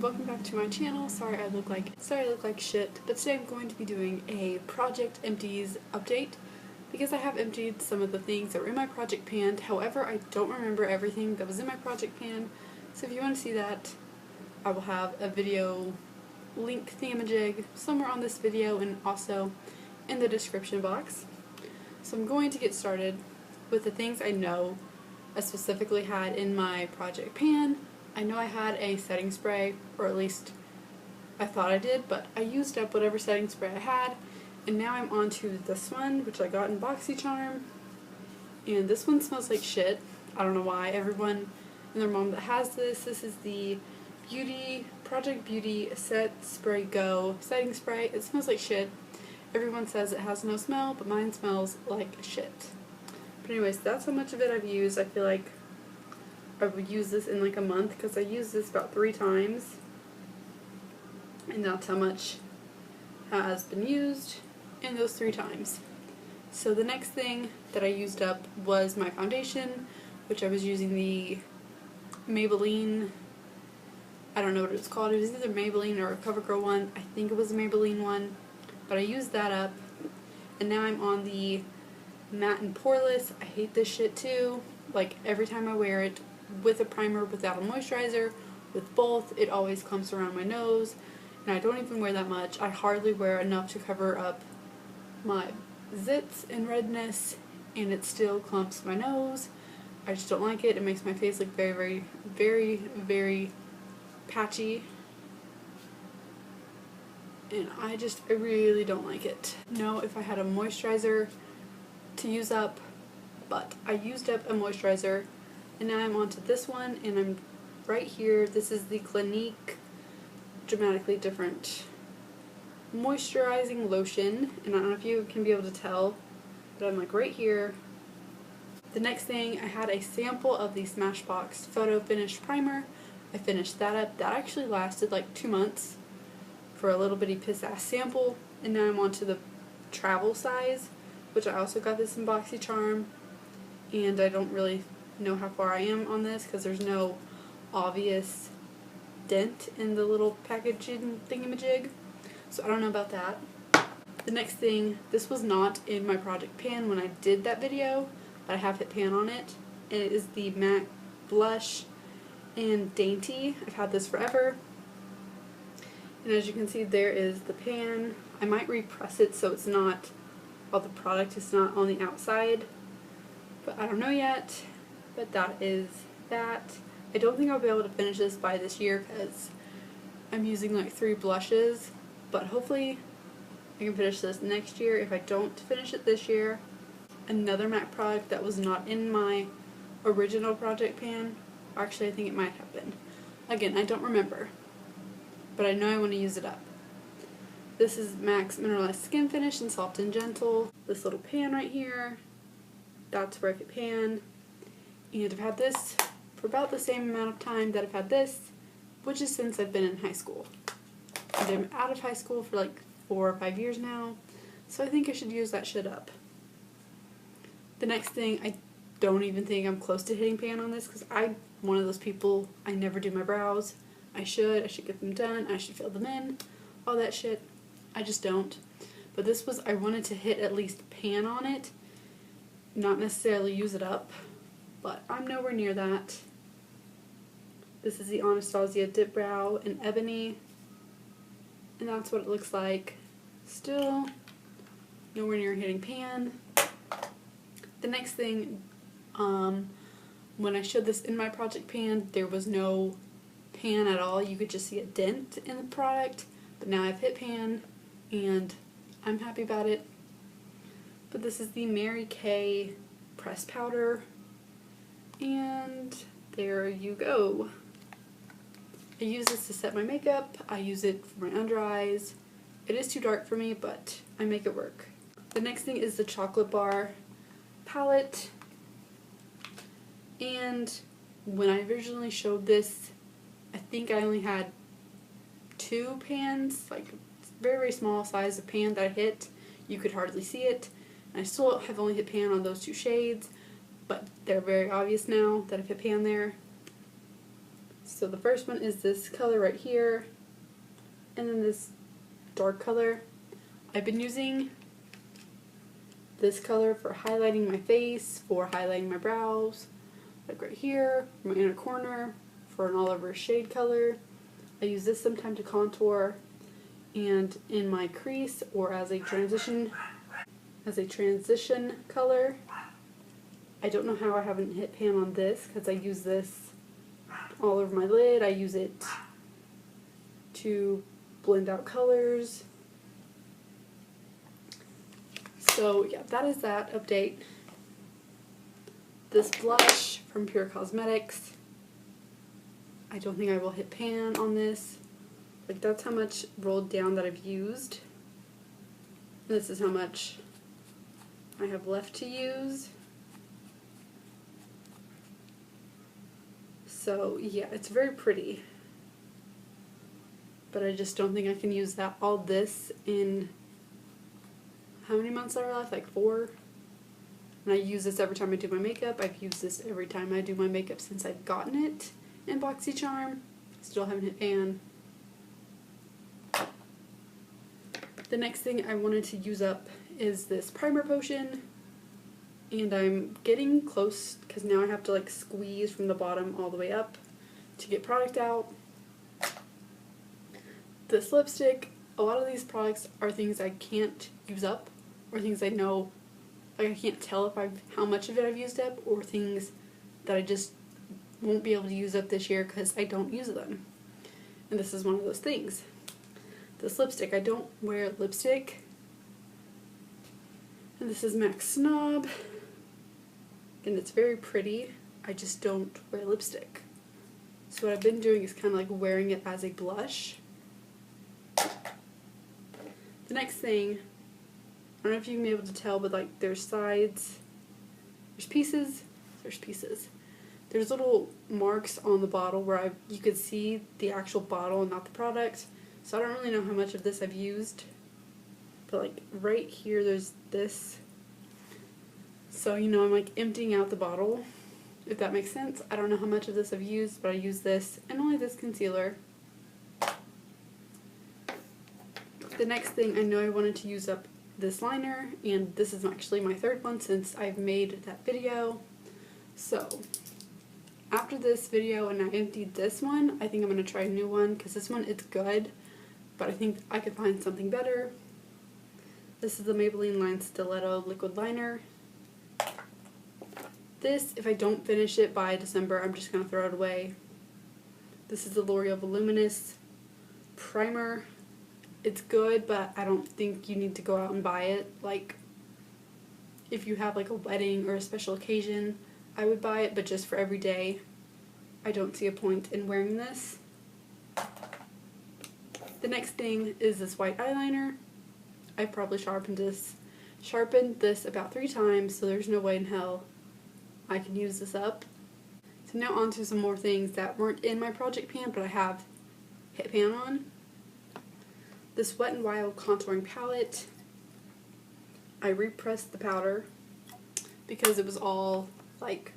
and welcome back to my channel. Sorry I look like shit, but today I'm going to be doing a Project Empties update because I have emptied some of the things that were in my project pan. However, I don't remember everything that was in my project pan, so if you want to see that, I will have a video link thingamajig somewhere on this video and also in the description box. So I'm going to get started with the things I know I specifically had in my project pan. I know I had a setting spray, or at least I thought I did, but I used up whatever setting spray I had, and now I'm on to this one, which I got in BoxyCharm, and this one smells like shit. I don't know why. Everyone and their mom that has this is the Project Beauty Set Spray Go setting spray. It smells like shit. Everyone says it has no smell, but mine smells like shit. But anyways, that's how much of it I've used. I feel like I would use this in like a month because I used this about 3 times. And that's how much has been used in those 3 times. So the next thing that I used up was my foundation, which I was using the Maybelline, I don't know what it was called. It was either Maybelline or a CoverGirl one. I think it was a Maybelline one. But I used that up. And now I'm on the Matte and Poreless. I hate this shit too. Like every time I wear it, with a primer, without a moisturizer, with both, it always clumps around my nose, and I don't even wear that much. I hardly wear enough to cover up my zits and redness, and it still clumps my nose. I just don't like it. It makes my face look very, very, very patchy, and I really don't like it. No, if I had a moisturizer to use up, but I used up a moisturizer. And now I'm on to this one, and I'm right here. This is the Clinique Dramatically Different Moisturizing Lotion, and I don't know if you can be able to tell, but I'm like right here. The next thing, I had a sample of the Smashbox Photo Finish Primer. I finished that up. That actually lasted like 2 months for a little bitty piss-ass sample, and now I'm on to the travel size, which I also got this in BoxyCharm, and I don't really know how far I am on this because there's no obvious dent in the little packaging thingamajig, so I don't know about that. The next thing, this was not in my project pan when I did that video, but I have hit pan on it, and it is the MAC Blush in Dainty. I've had this forever, and as you can see, there is the pan. I might repress it so it's not, all the product is not on the outside, but I don't know yet. But that is that. I don't think I'll be able to finish this by this year because I'm using like 3 blushes, but hopefully I can finish this next year. If I don't finish it this year, another MAC product that was not in my original project pan, actually I think it might have been. Again, I don't remember, but I know I want to use it up. This is MAC's Mineralized Skin Finish in Soft and Gentle. This little pan right here, that's where I could pan. And I've had this for about the same amount of time that I've had this, which is since I've been in high school. And I'm out of high school for like 4 or 5 years now, so I think I should use that shit up. The next thing, I don't even think I'm close to hitting pan on this because I'm one of those people, I never do my brows. I should get them done, I should fill them in, all that shit. I just don't. But this was, I wanted to hit at least pan on it, not necessarily use it up. But I'm nowhere near that. This is the Anastasia Dip Brow in Ebony, and that's what it looks like. Still nowhere near hitting pan. The next thing, when I showed this in my project pan, there was no pan at all. You could just see a dent in the product, but now I've hit pan, and I'm happy about it. But this is the Mary Kay Pressed Powder. And there you go. I use this to set my makeup. I use it for my under eyes. It is too dark for me, but I make it work. The next thing is the Chocolate Bar palette. And when I originally showed this, I think I only had 2 pans, like very, very small size of pan that I hit. You could hardly see it. And I still have only hit pan on those 2 shades. But they're very obvious now that I've hit pan there. So the first one is this color right here, and then this dark color. I've been using this color for highlighting my face, for highlighting my brows, like right here, my inner corner, for an all over shade color. I use this sometimes to contour, and in my crease or as a transition color. I don't know how I haven't hit pan on this, because I use this all over my lid. I use it to blend out colors. So yeah, that is that update. This blush from Pure Cosmetics, I don't think I will hit pan on this. Like, that's how much rolled down that I've used. And this is how much I have left to use. So yeah, it's very pretty. But I just don't think I can use all this in, how many months are left? Like 4? And I use this every time I do my makeup. I've used this every time I do my makeup since I've gotten it in BoxyCharm. Still haven't hit pan. The next thing I wanted to use up is this primer potion. And I'm getting close, because now I have to like squeeze from the bottom all the way up to get product out. This lipstick, a lot of these products are things I can't use up, or things I know, like I can't tell how much of it I've used up, or things that I just won't be able to use up this year because I don't use them. And this is one of those things. This lipstick, I don't wear lipstick. And this is MAC Snob. And it's very pretty. I just don't wear lipstick. So what I've been doing is kind of like wearing it as a blush. The next thing, I don't know if you can be able to tell, but like there's sides, there's pieces. There's little marks on the bottle where you could see the actual bottle and not the product. So I don't really know how much of this I've used. But like right here there's this. So, you know, I'm like emptying out the bottle, if that makes sense. I don't know how much of this I've used, but I use this and only this concealer. The next thing, I know I wanted to use up this liner, and this is actually my third one since I've made that video. So, after this video and I emptied this one, I think I'm going to try a new one, because this one, it's good, but I think I could find something better. This is the Maybelline Line Stiletto Liquid Liner. This, if I don't finish it by December, I'm just going to throw it away. This is the L'Oreal Voluminous Primer. It's good, but I don't think you need to go out and buy it. Like, if you have like a wedding or a special occasion, I would buy it, but just for every day, I don't see a point in wearing this. The next thing is this white eyeliner. I probably sharpened this about 3 times, so there's no way in hell I can use this up. So now on to some more things that weren't in my project pan, but I have hit pan on. This Wet n Wild contouring palette. I repressed the powder because it was all like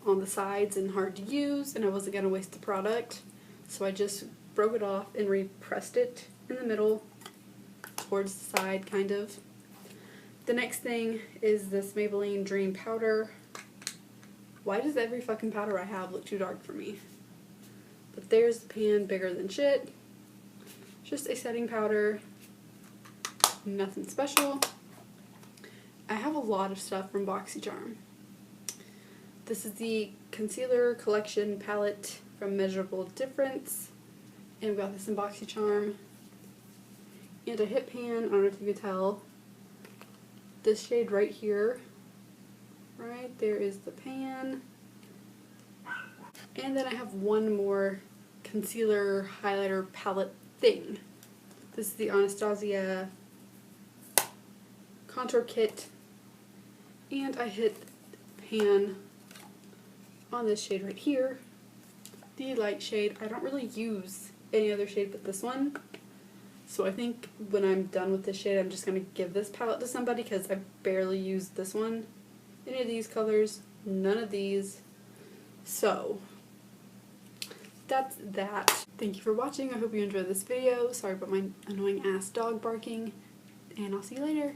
on the sides and hard to use, and I wasn't going to waste the product. So I just broke it off and repressed it in the middle towards the side, kind of. The next thing is this Maybelline Dream Powder. Why does every fucking powder I have look too dark for me? But there's the pan, bigger than shit. Just a setting powder. Nothing special. I have a lot of stuff from BoxyCharm. This is the Concealer Collection Palette from Measurable Difference. And we got this in BoxyCharm. And a hit pan, I don't know if you can tell. This shade right here. Right there is the pan. And then I have one more concealer highlighter palette thing. This is the Anastasia Contour Kit. And I hit pan on this shade right here. The light shade. I don't really use any other shade but this one. So I think when I'm done with this shade, I'm just going to give this palette to somebody because I barely used this one. Any of these colors, none of these. So that's that. Thank you for watching. I hope you enjoyed this video. Sorry about my annoying ass dog barking, and I'll see you later.